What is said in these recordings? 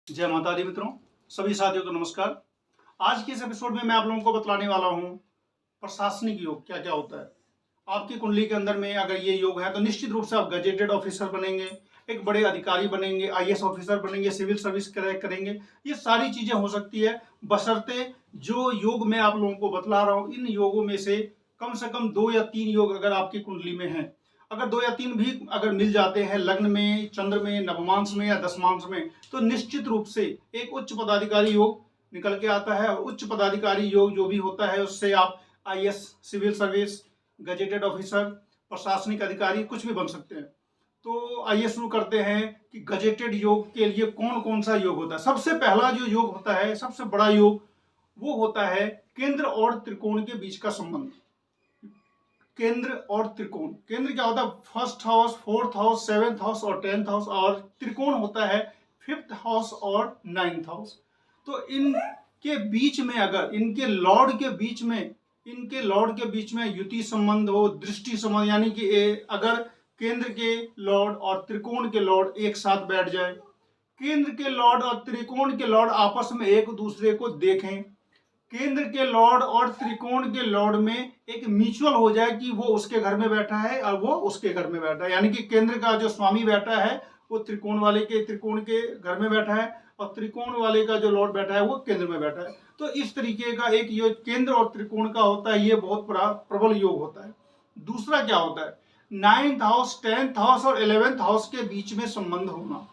जय माता दी मित्रों, सभी साथियों को नमस्कार। आज के इस एपिसोड में मैं आप लोगों को बतलाने वाला हूँ प्रशासनिक योग क्या क्या होता है। आपकी कुंडली के अंदर में अगर ये योग है तो निश्चित रूप से आप गजेटेड ऑफिसर बनेंगे, एक बड़े अधिकारी बनेंगे, आईएएस ऑफिसर बनेंगे, सिविल सर्विस क्रैक करेंगे। ये सारी चीजें हो सकती है बशर्ते जो योग मैं आप लोगों को बतला रहा हूँ इन योगों में से कम 2 या 3 योग अगर आपकी कुंडली में हैं। अगर 2 या 3 भी अगर मिल जाते हैं लग्न में, चंद्र में, नवमांश में या दशमांश में, तो निश्चित रूप से एक उच्च पदाधिकारी योग निकल के आता है। और उच्च पदाधिकारी योग जो भी होता है उससे आप IAS, civil service, gazetted officer, प्रशासनिक अधिकारी कुछ भी बन सकते हैं। तो आइए शुरू करते हैं कि गजेटेड योग के लिए कौन कौन सा योग होता है। सबसे पहला जो योग होता है, सबसे बड़ा योग, वो होता है केंद्र और त्रिकोण के बीच का संबंध। केंद्र और त्रिकोण, केंद्र क्या होता है? First house, fourth house, seventh house और 10th हाउस। और त्रिकोण होता है फिफ्थ हाउस और 9th हाउस। तो इनके बीच में अगर इनके लॉर्ड के बीच में युति संबंध हो, दृष्टि संबंध, यानी कि अगर केंद्र के लॉर्ड और त्रिकोण के लॉर्ड एक साथ बैठ जाए, केंद्र के लॉर्ड और त्रिकोण के लॉर्ड आपस में एक दूसरे को देखें, केंद्र के लॉर्ड और त्रिकोण के लॉर्ड में एक म्यूचुअल हो जाए कि वो उसके घर में बैठा है और वो उसके घर में बैठा है, यानी कि केंद्र का जो स्वामी बैठा है वो त्रिकोण के घर में बैठा है और त्रिकोण वाले का जो लॉर्ड बैठा है वो केंद्र में बैठा है। तो इस तरीके का एक योग केंद्र और त्रिकोण का होता है। ये बहुत प्रबल योग होता है। दूसरा क्या होता है? 9th हाउस, 10th हाउस और 11th हाउस के बीच में संबंध होना।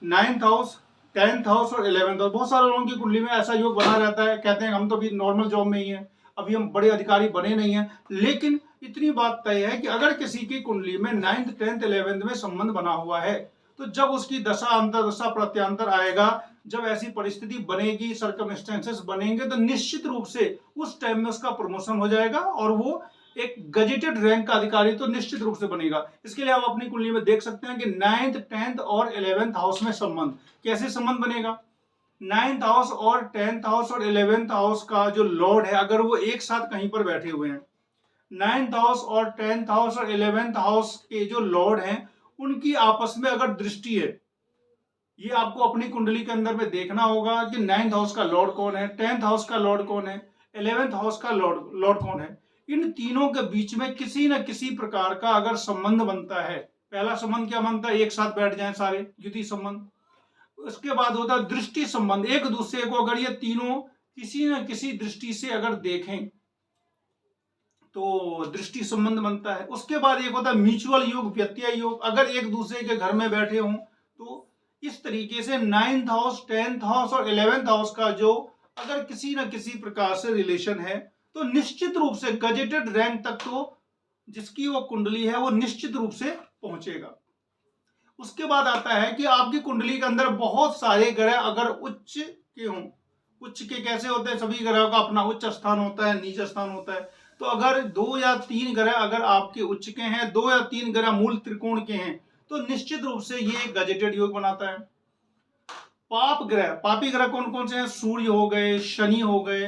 9th हाउस, 10th हाउस और 11th हाउस, बहुत सारे लोगों की कुंडली में ऐसा योग बना रहता है। कहते हैं हम तो अभी नॉर्मल जॉब में ही हैं, अभी हम बड़े अधिकारी बने नहीं हैं। लेकिन इतनी बात तय है कि अगर किसी की कुंडली में 9th, 10th, 11th में संबंध बना हुआ है तो जब उसकी दशा अंतरदशा प्रत्यांतर आएगा, जब ऐसी परिस्थिति बनेगी, सर्कमस्टेंसेस बनेंगे, तो निश्चित रूप से उस टाइम में उसका प्रमोशन हो जाएगा और वो एक गजेटेड रैंक का अधिकारी तो निश्चित रूप से बनेगा। इसके लिए आप अपनी कुंडली में देख सकते हैं कि 9th, 10th और 11th हाउस में संबंध कैसे संबंध बनेगा। 9th हाउस और 10th हाउस और 11th हाउस का जो लॉर्ड है अगर वो एक साथ कहीं पर बैठे हुए हैं, 9th हाउस और 10th हाउस और 11th हाउस के जो लॉर्ड हैं उनकी आपस में अगर दृष्टि है, ये आपको अपनी कुंडली के अंदर में देखना होगा कि 9th हाउस का लॉर्ड कौन है, 10th हाउस का लॉर्ड कौन है, 11th हाउस का लॉर्ड कौन है। इन तीनों के बीच में किसी न किसी प्रकार का अगर संबंध बनता है, पहला संबंध क्या बनता है? एक साथ बैठ जाएं सारे, युति संबंध। उसके बाद होता है दृष्टि संबंध, एक दूसरे को अगर ये तीनों किसी न किसी दृष्टि से अगर देखें तो दृष्टि संबंध बनता है। उसके बाद एक होता है म्यूचुअल योग, व्यत्यय योग, अगर एक दूसरे के घर में बैठे हों तो इस तरीके से 9th हाउस, 10th हाउस और 11th हाउस का जो अगर किसी न किसी प्रकार से रिलेशन है तो निश्चित रूप से गजेटेड रैंक तक तो जिसकी वो कुंडली है वो निश्चित रूप से पहुंचेगा। उसके बाद आता है कि आपकी कुंडली के अंदर बहुत सारे ग्रह अगर उच्च के हों, उच्च के कैसे होते हैं? सभी ग्रहों का अपना उच्च स्थान होता है, नीच स्थान होता है। तो अगर 2 या 3 ग्रह अगर आपके उच्च के हैं, 2 या 3 ग्रह मूल त्रिकोण के हैं, तो निश्चित रूप से ये गजेटेड योग बनाता है। पापी ग्रह कौन कौन से हैं? सूर्य हो गए, शनि हो गए,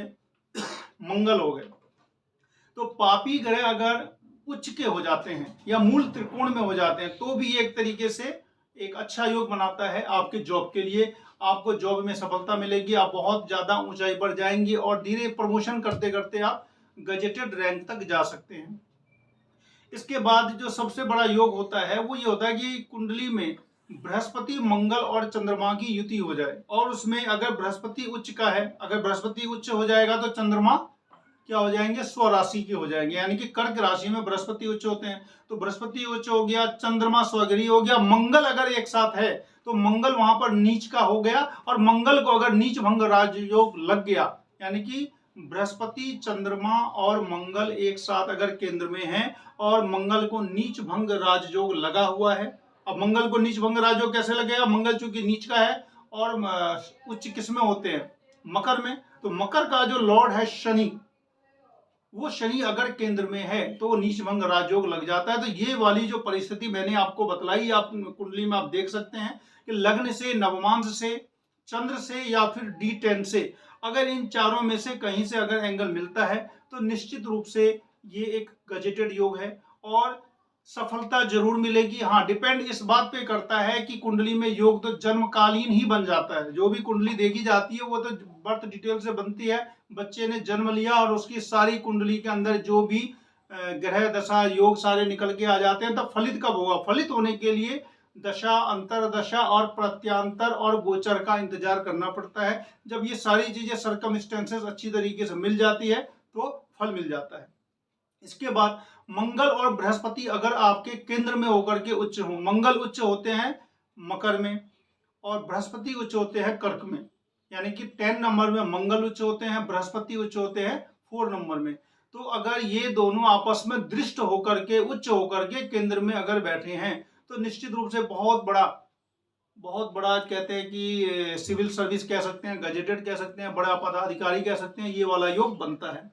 मंगल हो गए। तो पापी ग्रह अगर उच्च के हो जाते हैं या मूल त्रिकोण में हो जाते हैं तो भी एक तरीके से एक अच्छा योग बनाता है आपके जॉब के लिए। आपको जॉब में सफलता मिलेगी, आप बहुत ज्यादा ऊंचाई पर जाएंगे और धीरे प्रमोशन करते करते आप गजेटेड रैंक तक जा सकते हैं। इसके बाद जो सबसे बड़ा योग होता है वो ये होता है कि कुंडली में बृहस्पति, मंगल और चंद्रमा की युति हो जाए। और उसमें अगर बृहस्पति उच्च का है, अगर बृहस्पति उच्च हो जाएगा तो चंद्रमा क्या हो जाएंगे? स्वराशि के हो जाएंगे, यानी कि कर्क राशि में बृहस्पति उच्च होते हैं। तो बृहस्पति उच्च हो गया, चंद्रमा स्वगृही हो गया, मंगल अगर एक साथ है तो मंगल वहां पर नीच का हो गया। और मंगल को अगर नीच भंग राजयोग लग गया, यानी कि बृहस्पति, चंद्रमा और मंगल एक साथ अगर केंद्र में है और मंगल को नीच भंग राजयोग लगा हुआ है। अब मंगल को नीच भंग राजयोग कैसे लगेगा? मंगल चूंकि नीच का है और उच्च किस में होते हैं? मकर में। तो मकर का जो लॉर्ड है शनि, वो शनि अगर केंद्र में है तो वो नीच भंग राजयोग लग जाता है। तो ये वाली जो परिस्थिति मैंने आपको बतलाई, आप कुंडली में आप देख सकते हैं कि लग्न से, नवमांश से, चंद्र से या फिर D10 से अगर इन चारों में से कहीं से अगर एंगल मिलता है तो निश्चित रूप से ये एक गजेटेड योग है। और सफलता जरूर मिलेगी। हाँ, डिपेंड इस बात पे करता है कि कुंडली में योग तो जन्मकालीन ही बन जाता है। जो भी कुंडली देखी जाती है वो तो बर्थ डिटेल से बनती है। बच्चे ने जन्म लिया और उसकी सारी कुंडली के अंदर जो भी ग्रह दशा योग सारे निकल के आ जाते हैं। तब फलित कब होगा? फलित होने के लिए दशा, अंतरदशा और प्रत्यांतर और गोचर का इंतजार करना पड़ता है। जब ये सारी चीजें सर्कमस्टेंसेस अच्छी तरीके से मिल जाती है तो फल मिल जाता है। इसके बाद मंगल और बृहस्पति अगर आपके केंद्र में होकर के उच्च हो, मंगल उच्च होते हैं मकर में और बृहस्पति उच्च होते हैं कर्क में, यानी कि 10 नंबर में मंगल उच्च होते हैं, बृहस्पति उच्च होते हैं 4 नंबर में। तो अगर ये दोनों आपस में दृष्ट होकर के, उच्च होकर के केंद्र में अगर बैठे हैं तो निश्चित रूप से बहुत बड़ा कहते हैं कि सिविल सर्विस कह सकते हैं, गजेटेड कह सकते हैं, बड़ा पदाधिकारी कह सकते हैं, ये वाला योग बनता है।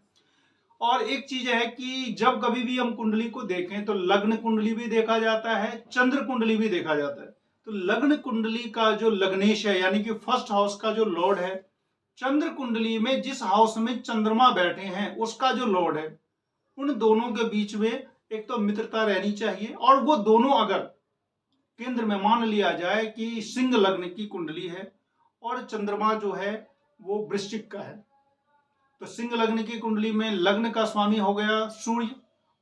और एक चीज है कि जब कभी भी हम कुंडली को देखें तो लग्न कुंडली भी देखा जाता है, चंद्र कुंडली भी देखा जाता है। तो लग्न कुंडली का जो लग्नेश है यानी कि फर्स्ट हाउस का जो लॉर्ड है, चंद्र कुंडली में जिस हाउस में चंद्रमा बैठे हैं उसका जो लॉर्ड है, उन दोनों के बीच में एक तो मित्रता रहनी चाहिए। और वो दोनों अगर केंद्र में मान लिया जाए कि सिंह लग्न की कुंडली है और चंद्रमा जो है वो वृश्चिक का है, तो सिंह लग्न की कुंडली में लग्न का स्वामी हो गया सूर्य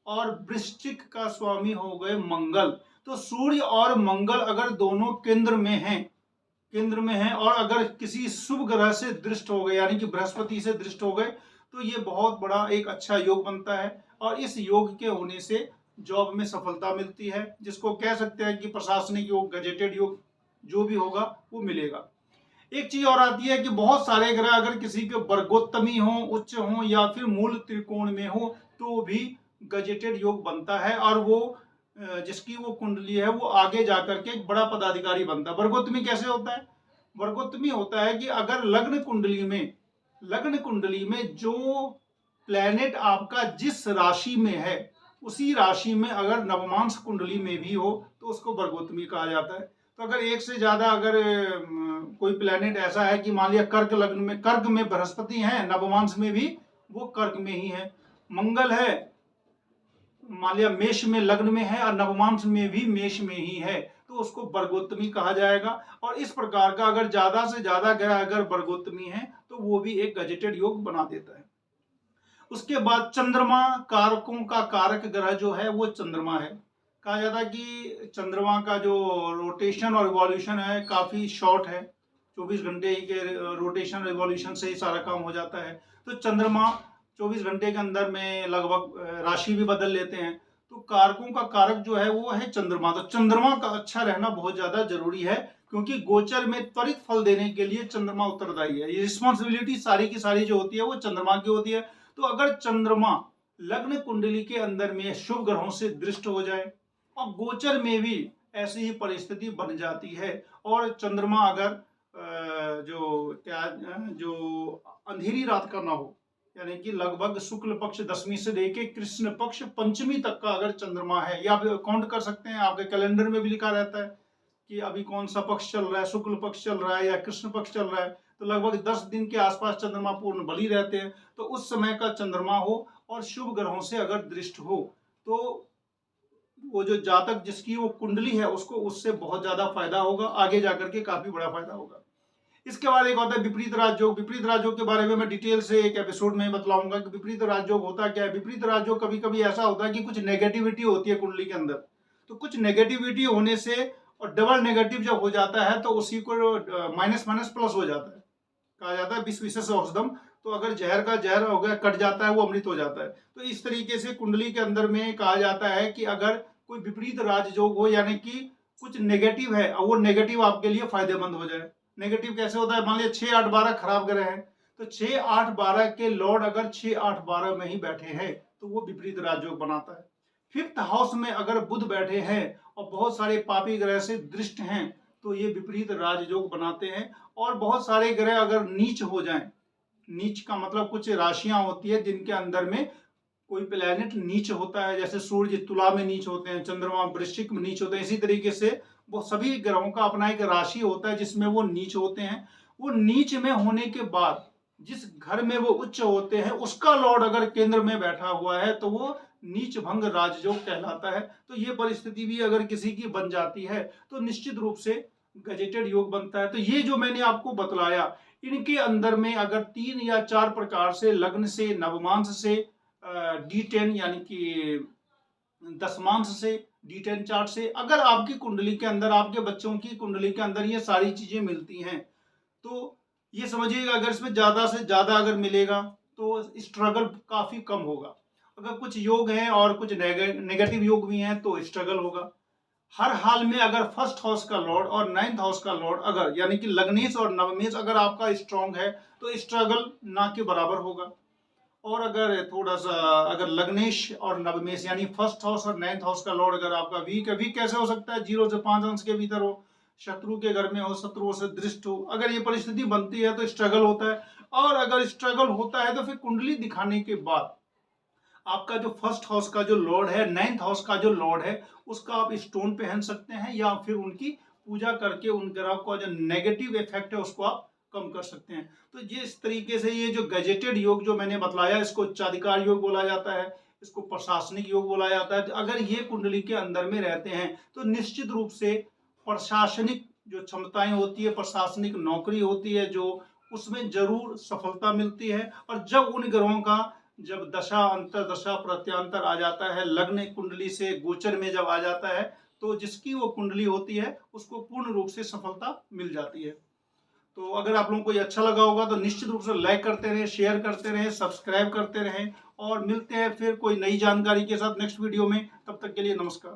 और वृश्चिक का स्वामी हो गए मंगल। तो सूर्य और मंगल अगर दोनों केंद्र में हैं और अगर किसी शुभ ग्रह से दृष्ट हो गए यानी कि बृहस्पति से दृष्ट हो गए तो ये बहुत बड़ा एक अच्छा योग बनता है। और इस योग के होने से जॉब में सफलता मिलती है, जिसको कह सकते हैं कि प्रशासनिक योग, गजेटेड योग जो भी होगा वो मिलेगा। एक चीज और आती है कि बहुत सारे ग्रह अगर किसी के वर्गोत्तमी हो, उच्च हो या फिर मूल त्रिकोण में हो तो भी गजेटेड योग बनता है और वो जिसकी वो कुंडली है वो आगे जाकर के एक बड़ा पदाधिकारी बनता है। वर्गोत्तमी कैसे होता है? वर्गोत्तमी होता है कि अगर लग्न कुंडली में जो प्लेनेट आपका जिस राशि में है उसी राशि में अगर नवमांश कुंडली में भी हो तो उसको वर्गोत्तमी कहा जाता है। तो अगर एक से ज्यादा अगर कोई प्लेनेट ऐसा है कि मान लिया कर्क लग्न में, कर्क में बृहस्पति है, नवमांश में भी वो कर्क में ही है, मंगल है मान लिया मेष में लग्न में है और नवमांश में भी मेष में ही है, तो उसको वर्गोत्तमी कहा जाएगा। और इस प्रकार का अगर ज्यादा से ज्यादा ग्रह अगर वर्गोत्तमी है तो वो भी एक गजेटेड योग बना देता है। उसके बाद चंद्रमा, कारकों का कारक ग्रह जो है वो चंद्रमा है। कहा जाता है कि चंद्रमा का जो रोटेशन और रिवॉल्यूशन है काफी शॉर्ट है, 24 घंटे के रोटेशन रिवॉल्यूशन से ही सारा काम हो जाता है। तो चंद्रमा 24 घंटे के अंदर में लगभग राशि भी बदल लेते हैं। तो कारकों का कारक जो है वो है चंद्रमा। तो चंद्रमा का अच्छा रहना बहुत ज्यादा जरूरी है क्योंकि गोचर में त्वरित फल देने के लिए चंद्रमा उत्तरदायी है। ये रिस्पॉन्सिबिलिटी सारी की सारी जो होती है वो चंद्रमा की होती है। तो अगर चंद्रमा लग्न कुंडली के अंदर में शुभ ग्रहों से दृष्ट हो जाए और गोचर में भी ऐसी ही परिस्थिति बन जाती है और चंद्रमा अगर जो अंधेरी रात का ना हो यानी कि लगभग शुक्ल पक्ष 10वीं से लेके कृष्ण पक्ष 5वीं तक का अगर चंद्रमा है, या आप काउंट कर सकते हैं, आपके कैलेंडर में भी लिखा रहता है कि अभी कौन सा पक्ष चल रहा है, शुक्ल पक्ष चल रहा है या कृष्ण पक्ष चल रहा है, तो लगभग 10 दिन के आसपास चंद्रमा पूर्ण बली रहते हैं। तो उस समय का चंद्रमा हो और शुभ ग्रहों से अगर दृष्ट हो तो वो जो जातक जिसकी वो कुंडली है उसको उससे बहुत ज्यादा फायदा होगा, आगे जाकर के काफी बड़ा फायदा होगा। इसके बाद एक होता है विपरीत राजयोग। विपरीत राजयोग के बारे में मैं डिटेल से एक एपिसोड में बतलाऊंगा कि विपरीत राजयोग होता क्या है। विपरीत राजयोग कभी कभी ऐसा होता है कि कुछ नेगेटिविटी होती है कुंडली के अंदर, तो कुछ नेगेटिविटी होने से और डबल नेगेटिव जब हो जाता है तो उसी को माइनस माइनस प्लस हो जाता है। कहा जाता है विष विशेष औषधम, तो अगर जहर का जहर हो गया कट जाता है वो अमृत हो जाता है। तो इस तरीके से कुंडली के अंदर में कहा जाता है कि अगर कोई विपरीत राजयोग हो यानी कि कुछ नेगेटिव है और वो नेगेटिव आपके लिए फायदेमंद हो जाए। नेगेटिव कैसे होता है? मान लिया 6, 8, 12 खराब ग्रह हैं, तो 6, 8, 12 के लॉर्ड अगर 6, 8, 12 में ही बैठे हैं तो वो विपरीत राजयोग बनाता है। 5th हाउस में अगर बुध बैठे हैं और बहुत सारे पापी ग्रह से दृष्ट हैं तो ये विपरीत राजयोग बनाते हैं। और बहुत सारे ग्रह अगर नीच हो जाएं, नीच का मतलब कुछ राशियां होती है जिनके अंदर में कोई प्लेनेट नीच होता है, जैसे सूर्य तुला में नीच होते हैं, चंद्रमा वृश्चिक में नीच होते हैं, इसी तरीके से वो सभी ग्रहों का अपना एक राशि होता है जिसमें वो नीच होते हैं। वो नीच में होने के बाद जिस घर में वो उच्च होते हैं उसका लॉर्ड अगर केंद्र में बैठा हुआ है तो वो नीच भंग राजयोग कहलाता है। तो ये परिस्थिति भी अगर किसी की बन जाती है तो निश्चित रूप से गजेटेड योग बनता है। तो ये जो मैंने आपको बतलाया, इनके अंदर में अगर 3 या 4 प्रकार से लग्न से, नवमांश से, D10 यानी कि दशमांश से, D10 चार्ट से, अगर आपकी कुंडली के अंदर, आपके बच्चों की कुंडली के अंदर ये सारी चीजें मिलती हैं तो ये समझिएगा अगर इसमें ज्यादा से ज्यादा अगर मिलेगा तो स्ट्रगल काफी कम होगा। अगर कुछ योग हैं और कुछ नेगेटिव योग भी हैं तो स्ट्रगल होगा। हर हाल में अगर फर्स्ट हाउस का लॉर्ड और 9th हाउस का लॉर्ड अगर यानी कि लग्नेश और नवमेश अगर आपका स्ट्रांग है तो स्ट्रगल ना के बराबर होगा। और अगर थोड़ा सा अगर लग्नेश और नवमेश यानी फर्स्ट हाउस और 9th हाउस का लॉर्ड अगर आपका वीक है, वीक कैसे हो सकता है, 0 से 5 अंश के भीतर हो, शत्रु के घर में हो, शत्रुओं से दृष्ट हो, अगर ये परिस्थिति बनती है तो स्ट्रगल होता है। और अगर स्ट्रगल होता है तो फिर कुंडली दिखाने के बाद आपका जो फर्स्ट हाउस का जो लॉर्ड है, 9th हाउस का जो लॉर्ड है, उसका आप स्टोन पहन सकते हैं या फिर उनकी पूजा करके उन ग्रह का जो नेगेटिव इफेक्ट है उसको आप कम कर सकते हैं। तो ये इस तरीके से ये जो गजेटेड योग जो मैंने बतलाया, इसको उच्चाधिकार योग बोला जाता है, इसको प्रशासनिक योग बोला जाता है। तो अगर ये कुंडली के अंदर में रहते हैं तो निश्चित रूप से प्रशासनिक जो क्षमताएं होती है, प्रशासनिक नौकरी होती है जो, उसमें जरूर सफलता मिलती है। और जब उन ग्रहों का जब दशा अंतर दशा प्रत्यांतर आ जाता है, लग्न कुंडली से गोचर में जब आ जाता है तो जिसकी वो कुंडली होती है उसको पूर्ण रूप से सफलता मिल जाती है। तो अगर आप लोगों को ये अच्छा लगा होगा तो निश्चित रूप से लाइक करते रहें, शेयर करते रहें, सब्सक्राइब करते रहें और मिलते हैं फिर कोई नई जानकारी के साथ नेक्स्ट वीडियो में। तब तक के लिए नमस्कार।